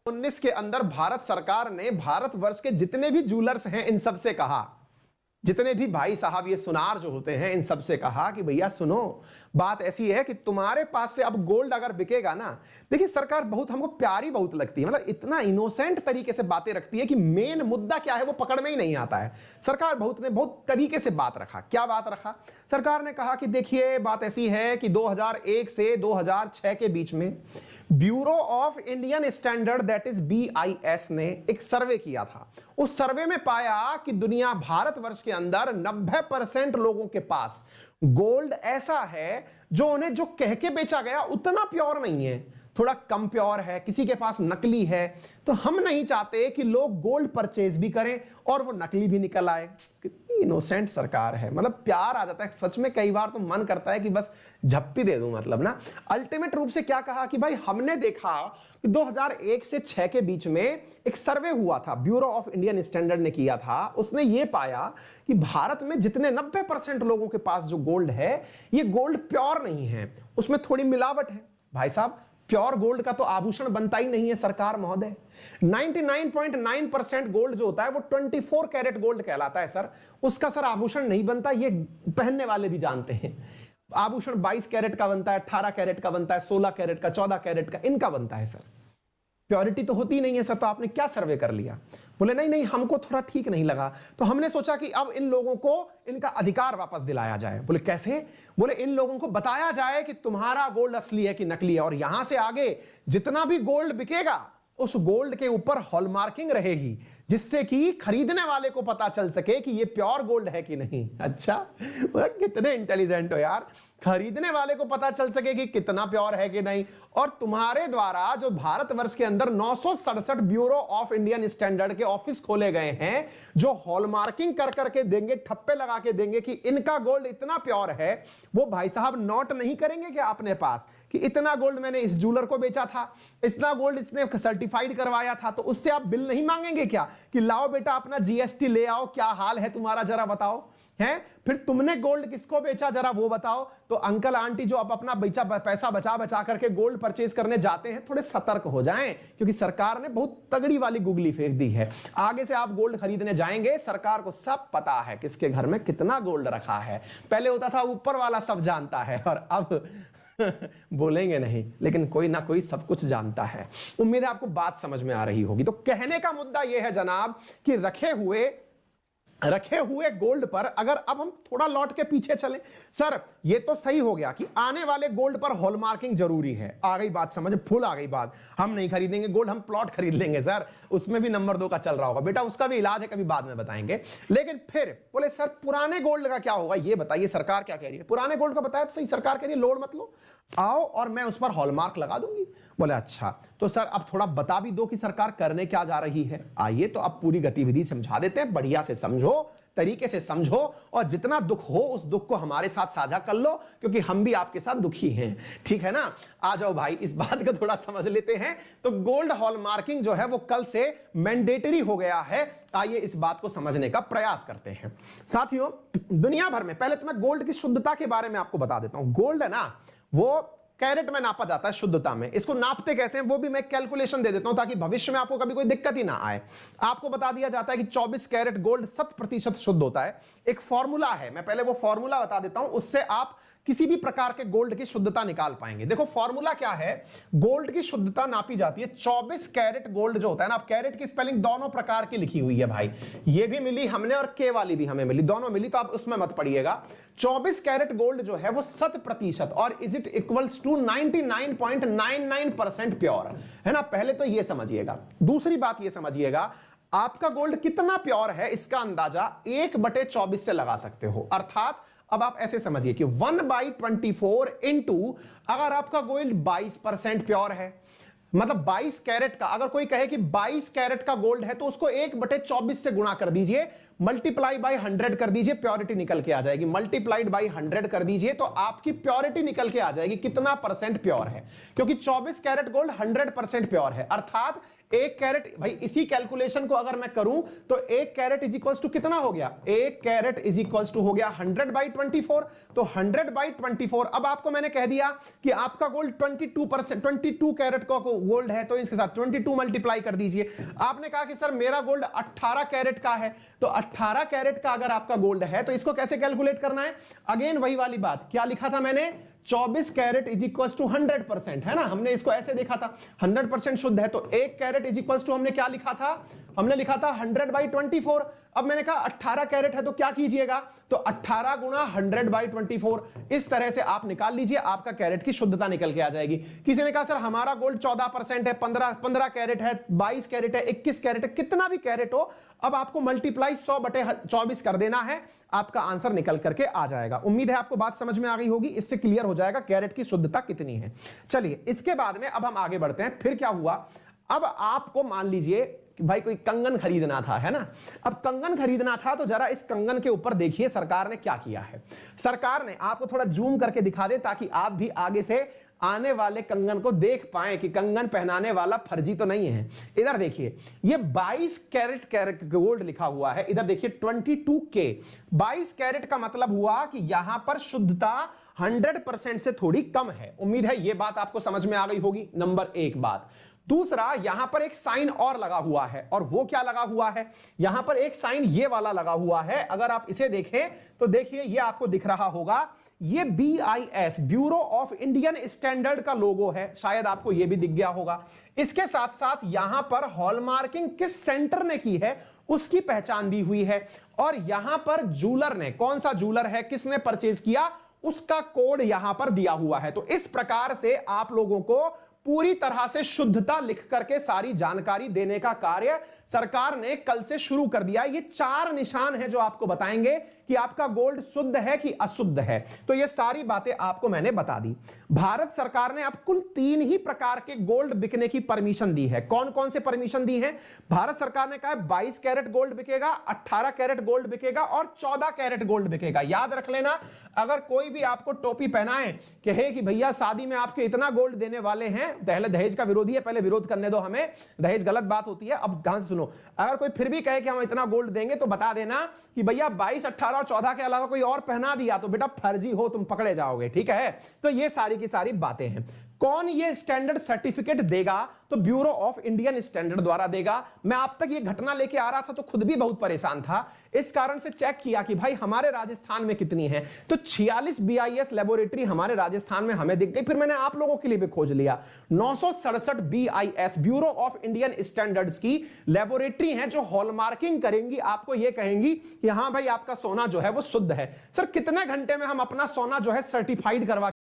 19 के अंदर भारत सरकार ने भारतवर्ष के जितने भी जूलर्स हैं इन सब से कहा, जितने भी भाई साहब ये सुनार जो होते हैं इन सब से कहा कि भैया सुनो, बात ऐसी है कि तुम्हारे पास से अब गोल्ड अगर बिकेगा ना, देखिए सरकार बहुत हमको प्यारी बहुत लगती है, मतलब इतना इनोसेंट तरीके से बातें रखती है कि मेन मुद्दा क्या है वो पकड़ में ही नहीं आता है। सरकार बहुत तरीके से बात रखा। क्या बात रखा? सरकार ने कहा कि देखिए बात ऐसी है कि 2001 से 2006 के बीच में bureau of Indian standard that is BIS ने एक सर्वे किया था। उस सर्वे में पाया कि दुनिया भारतवर्ष के अंदर 90% लोगों के पास गोल्ड ऐसा है जो उन्हें जो कह के बेचा गया उतना प्योर नहीं है, थोड़ा कम प्योर है, किसी के पास नकली है। तो हम नहीं चाहते कि लोग गोल्ड परचेज भी करें और वो नकली भी निकल आए। कितनी इनोसेंट सरकार है, मतलब प्यार आ जाता है सच में। कई बार तो मन करता है कि बस झप्पी दे दूं, मतलब ना। अल्टीमेट रूप से क्या कहा कि भाई हमने देखा कि 2001 से 6 के बीच में एक सर्वे हुआ था, ब्यूरो ऑफ इंडियन स्टैंडर्ड ने किया था। उसने ये पाया कि भारत में जितने 90% लोगों के पास जो गोल्ड है ये गोल्ड प्योर नहीं है, उसमें थोड़ी मिलावट है। भाई साहब प्योर गोल्ड का तो आभूषण बनता ही नहीं है सरकार महोदय। 99.9% गोल्ड जो होता है वो 24 कैरेट गोल्ड कहलाता है सर, उसका सर आभूषण नहीं बनता, ये पहनने वाले भी जानते हैं। आभूषण 22 कैरेट का बनता है, 18 कैरेट का बनता है, 16 कैरेट का, 14 कैरेट का, इनका बनता है सर। प्योरिटी तो होती नहीं है सर। तो आपने क्या सर्वे कर लिया? बोले नहीं नहीं हमको थोड़ा ठीक नहीं लगा, तो हमने सोचा कि अब इन लोगों को इनका अधिकार वापस दिलाया जाए। बोले कैसे? बोले इन लोगों को बताया जाए कि तुम्हारा गोल्ड असली है कि नकली है, और यहां से आगे जितना भी गोल्ड बिकेगा उस गोल्ड के ऊपर हॉलमार्किंग रहेगी, जिससे कि खरीदने वाले को पता चल सके कि ये प्योर गोल्ड है कि नहीं। अच्छा, कितने इंटेलिजेंट हो यार। खरीदने वाले को पता चल सके कि कितना प्योर है कि नहीं। और तुम्हारे द्वारा जो भारतवर्ष के अंदर 967 ब्यूरो ऑफ इंडियन स्टैंडर्ड के ऑफिस खोले गए हैं, जो हॉलमार्किंग कर करके देंगे, ठप्पे लगा के देंगे कि इनका गोल्ड इतना प्योर है, वो भाई साहब नोट नहीं करेंगे क्या अपने पास कि इतना गोल्ड मैंने इस जूलर को बेचा था, इतना गोल्ड इसने सर्टिफाइड करवाया था? तो उससे आप बिल नहीं मांगेंगे क्या कि लाओ बेटा अपना GST ले आओ, क्या हाल है तुम्हारा जरा बताओ है? फिर तुमने गोल्ड किसको बेचा जरा वो बताओ। तो अंकल आंटी जो अब अपना पैसा बचा बचा करके गोल्ड परचेज करने जाते हैं, थोड़े सतर्क हो जाएं, क्योंकि सरकार ने बहुत तगड़ी वाली गुगली फेंक दी है। आगे से आप गोल्ड खरीदने जाएंगे, सरकार को सब पता है किसके घर में कितना गोल्ड रखा है। पहले होता था ऊपर वाला सब जानता है, और अब बोलेंगे नहीं लेकिन कोई ना कोई सब कुछ जानता है। उम्मीद है आपको बात समझ में आ रही होगी। तो कहने का मुद्दा यह है जनाब कि रखे हुए गोल्ड पर अगर अब हम थोड़ा लौट के पीछे चलें, सर ये तो सही हो गया कि आने वाले गोल्ड पर हॉलमार्किंग जरूरी है। आ गई बात समझ, फुल आ गई बात। हम नहीं खरीदेंगे गोल्ड, हम प्लॉट खरीद लेंगे सर, उसमें भी नंबर 2 का चल रहा होगा बेटा, उसका भी इलाज है, कभी बाद में बताएंगे। लेकिन फिर बोले सर पुराने गोल्ड का क्या होगा, ये बताइए सरकार क्या कह रही है। पुराने गोल्ड का बताया तो सही, सरकार कह रही है लोड मत लो, आओ और मैं उस पर हॉलमार्क लगा दूंगी। बोले अच्छा, तो सर अब थोड़ा बता भी दो कि सरकार करने क्या जा रही है। आइए तो अब पूरी गतिविधि समझा देते हैं, बढ़िया से समझो, तरीके से समझो, और जितना दुख हो उस दुख को हमारे साथ साझा कर लो, क्योंकि हम भी आपके साथ दुखी हैं। ठीक है ना? आ जाओ भाई, इस बात को थोड़ा समझ लेते हैं। तो गोल्ड हॉलमार्किंग जो है वो कल से मैंडेटरी हो गया है। आइए इस बात को समझने का प्रयास करते हैं। साथियों, दुनिया भर में, पहले तो मैं गोल्ड की शुद्धता के बारे में आपको बता देता हूं। गोल्ड है ना, वो कैरेट में नापा जाता है शुद्धता में। इसको नापते कैसे हैं वो भी मैं कैलकुलेशन दे देता हूं, ताकि भविष्य में आपको कभी कोई दिक्कत ही ना आए। आपको बता दिया जाता है कि 24 कैरेट गोल्ड 100% शुद्ध होता है। एक फॉर्मूला है, मैं पहले वो फॉर्मूला बता देता हूं, उससे आप किसी भी प्रकार के गोल्ड की शुद्धता निकाल पाएंगे। देखो फॉर्मूला क्या है, गोल्ड की शुद्धता नापी जाती है 24 कैरेट गोल्ड जो होता है ना। अब कैरेट की स्पेलिंग दोनों प्रकार की लिखी हुई है भाई, ये भी मिली हमने और के वाली भी हमें मिली, दोनों मिली, तो आप उसमें मत पड़िएगा। 24 कैरेट गोल्ड जो है वो 100% और is it equals to 99.99% pure है ना। पहले तो ये समझिएगा। दूसरी बात ये समझिएगा, आपका गोल्ड कितना प्योर है इसका अंदाजा 1/24 से लगा सकते हो। अर्थात अब आप ऐसे समझिए कि 1/24 इंटू, अगर आपका गोल्ड 22% प्योर है, मतलब 22 कैरेट का, अगर कोई कहे कि 22 कैरेट का गोल्ड है तो उसको 1/24 से गुणा कर दीजिए, मल्टीप्लाई बाय 100 कर दीजिए, प्योरिटी निकल के आ जाएगी। मल्टीप्लाइड बाय 100 कर दीजिए तो आपकी प्योरिटी निकल के आ जाएगी, कितना परसेंट प्योर है। क्योंकि 24 कैरेट गोल्ड 100% प्योर है, अर्थात 1 कैरेट, भाई इसी कैलकुलेशन को अगर मैं करूं तो 1 कैरेट इज इक्वल्स टू कितना हो गया, 1 कैरेट इज इक्वल्स टू हो गया 100/24। तो 100/24, अब आपको मैंने कह दिया कि आपका गोल्ड 22%, 22 कैरेट का गोल्ड है, तो इसके साथ 22 मल्टीप्लाई कर दीजिए। आपने कहा कि सर मेरा गोल्ड 18 कैरेट का है, तो 18 कैरेट का अगर आपका गोल्ड है तो इसको कैसे कैलकुलेट करना है, अगेन वही वाली बात, क्या लिखा था मैंने, 24 कैरेट इज इक्वल्स टू 100%, है ना, हमने इसको ऐसे देखा था 100% शुद्ध है, तो 1 कैरेट इज इक्वल्स टू हमने क्या लिखा था, हमने लिखा था 100/24। अब मैंने कहा 18 कैरेट है तो क्या कीजिएगा, तो 18 गुणा 100/24, इस तरह से आप निकाल लीजिए, आपका कैरेट की शुद्धता निकल के आ जाएगी। किसी ने कहा सर हमारा गोल्ड 14% है, 15 कैरेट है, 22 कैरेट है, 21 कैरेट है, कितना भी कैरेट हो, अब आपको मल्टीप्लाई 100/24 कर देना है, आपका आंसर निकल करके आ जाएगा। उम्मीद है आपको बात समझ में आ गई होगी, इससे क्लियर हो जाएगा कैरेट की शुद्धता कितनी है। चलिए इसके बाद में अब हम आगे बढ़ते हैं। फिर क्या हुआ, अब आपको मान लीजिए कि भाई कोई कंगन खरीदना था, है ना, अब कंगन खरीदना था, तो जरा इस कंगन के ऊपर देखिए सरकार ने क्या किया है। सरकार ने, आपको थोड़ा जूम करके दिखा दे ताकि आप भी आगे से आने वाले कंगन को देख पाएं कि कंगन पहनाने वाला फर्जी तो नहीं है। इधर देखिए, ये 22 कैरेट गोल्ड लिखा हुआ है, इधर देखिए 22K। 22 कैरेट का मतलब हुआ कि यहां पर शुद्धता 100% से थोड़ी कम है। उम्मीद है यह बात आपको समझ में आ गई होगी, नंबर 1 बात। दूसरा, यहां पर एक साइन और लगा हुआ है, और वो क्या लगा हुआ है, यहां पर एक साइन ये वाला लगा हुआ है, अगर आप इसे देखें तो देखिए ये आपको दिख रहा होगा, ये BIS, bureau of Indian standard का लोगो है, शायद आपको ये भी दिख गया होगा। इसके साथ साथ यहां पर हॉलमार्किंग किस सेंटर ने की है उसकी पहचान दी हुई है, और यहां पर जूलर ने, कौन सा जूलर है, किसने परचेज किया, उसका कोड यहां पर दिया हुआ है। तो इस प्रकार से आप लोगों को पूरी तरह से शुद्धता लिख करके सारी जानकारी देने का कार्य सरकार ने कल से शुरू कर दिया। ये 4 निशान है जो आपको बताएंगे कि आपका गोल्ड शुद्ध है कि अशुद्ध है। तो ये सारी बातें आपको मैंने बता दी। भारत सरकार ने अब कुल 3 ही प्रकार के गोल्ड बिकने की परमिशन दी है। कौन कौन से परमिशन दी है? भारत सरकार ने कहा 22 कैरेट गोल्ड बिकेगा, 18 कैरेट गोल्ड बिकेगा और 14 कैरेट गोल्ड बिकेगा। याद रख लेना, अगर कोई भी आपको टोपी पहनाए, कहे कि भैया शादी में आपके इतना गोल्ड देने वाले हैं, पहले दहेज का विरोधी है, पहले विरोध करने दो हमें, दहेज गलत बात होती है। अब ध्यान से सुनो, अगर कोई फिर भी कहे कि हम इतना गोल्ड देंगे तो बता देना कि भैया 22, 18 और 14 के अलावा कोई और पहना दिया तो बेटा फर्जी हो, तुम पकड़े जाओगे। ठीक है, तो ये सारी की सारी बातें हैं। कौन ये स्टैंडर्ड सर्टिफिकेट देगा? तो ब्यूरो ऑफ इंडियन स्टैंडर्ड द्वारा देगा। मैं आप तक ये घटना लेके आ रहा था तो खुद भी बहुत परेशान था, इस कारण से चेक किया कि भाई हमारे राजस्थान में कितनी है, तो 46 BIS लेबोरेटरी हमारे राजस्थान में हमें दिख गई। फिर मैंने आप लोगों के लिए भी खोज लिया, 967 BIS bureau of Indian standards की लेबोरेटरी हैं जो हॉलमार्किंग करेंगी, आपको ये कहेंगी कि हां भाई आपका सोना जो है वो शुद्ध है। सर कितने घंटे में हम अपना सोना जो है सर्टिफाइड करवा